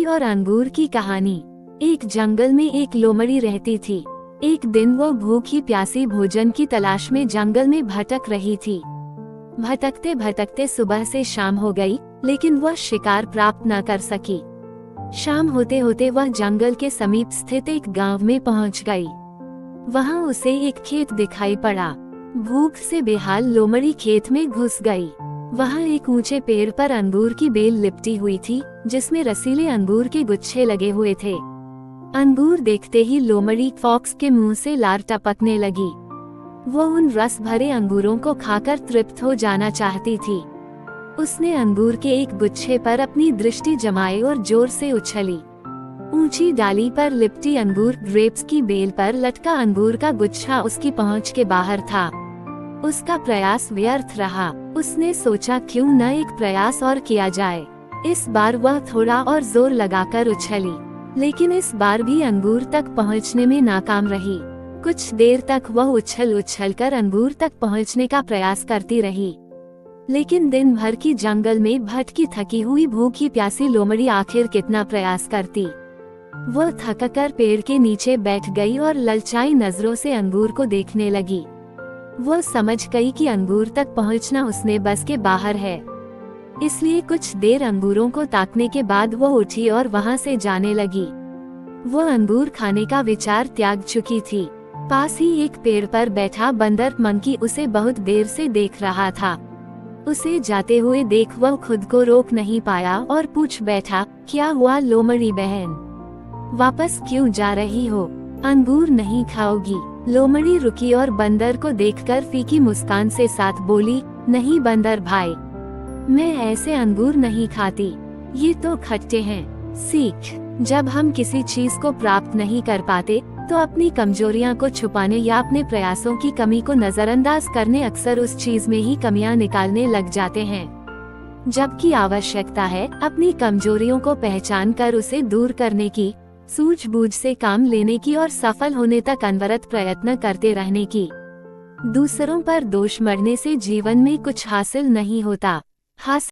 और अंगूर की कहानी। एक जंगल में एक लोमड़ी रहती थी। एक दिन वो भूखी प्यासी भोजन की तलाश में जंगल में भटक रही थी। भटकते भटकते सुबह से शाम हो गई, लेकिन वह शिकार प्राप्त न कर सकी। शाम होते होते वह जंगल के समीप स्थित एक गांव में पहुंच गई। वहां उसे एक खेत दिखाई पड़ा। भूख से बेहाल लोमड़ी खेत में घुस गई। वहां एक ऊंचे पेड़ पर अंगूर की बेल लिपटी हुई थी, जिसमें रसीले अंगूर के गुच्छे लगे हुए थे। अंगूर देखते ही लोमड़ी फॉक्स के मुंह से लार टपकने लगी। वो उन रस भरे अंगूरों को खाकर तृप्त हो जाना चाहती थी। उसने अंगूर के एक गुच्छे पर अपनी दृष्टि जमाई और जोर से उछली। ऊंची डाली पर लिपटी अंगूर ग्रेप्स की बेल पर लटका अंगूर का गुच्छा उसकी पहुंच के बाहर था। उसका प्रयास व्यर्थ रहा। उसने सोचा क्यों न एक प्रयास और किया जाए। इस बार वह थोड़ा और जोर लगाकर उछली, लेकिन इस बार भी अंगूर तक पहुंचने में नाकाम रही। कुछ देर तक वह उछल कर अंगूर तक पहुंचने का प्रयास करती रही, लेकिन दिन भर की जंगल में भटकी थकी हुई भूखी प्यासी लोमड़ी आखिर कितना प्रयास करती। वह थककर पेड़ के नीचे बैठ गई और ललचाई नजरों से अंगूर को देखने लगी। वह समझ गई कि अंगूर तक पहुंचना उसने बस के बाहर है, इसलिए कुछ देर अंगूरों को ताकने के बाद वह उठी और वहां से जाने लगी। वह अंगूर खाने का विचार त्याग चुकी थी। पास ही एक पेड़ पर बैठा बंदर मंकी उसे बहुत देर से देख रहा था। उसे जाते हुए देख वह खुद को रोक नहीं पाया और पूछ बैठा, क्या हुआ लोमड़ी बहन, वापस क्यों जा रही हो? अंगूर नहीं खाओगी? लोमड़ी रुकी और बंदर को देखकर फीकी मुस्कान से साथ बोली, नहीं बंदर भाई, मैं ऐसे अंगूर नहीं खाती, ये तो खट्टे हैं। सीख, जब हम किसी चीज को प्राप्त नहीं कर पाते तो अपनी कमजोरियां को छुपाने या अपने प्रयासों की कमी को नजरअंदाज करने अक्सर उस चीज में ही कमियां निकालने लग जाते हैं। जबकि आवश्यकता है अपनी कमजोरियों को पहचान कर उसे दूर करने की, सूझबूझ से काम लेने की और सफल होने तक अनवरत प्रयत्न करते रहने की। दूसरों पर दोष मढ़ने से जीवन में कुछ हासिल नहीं होता।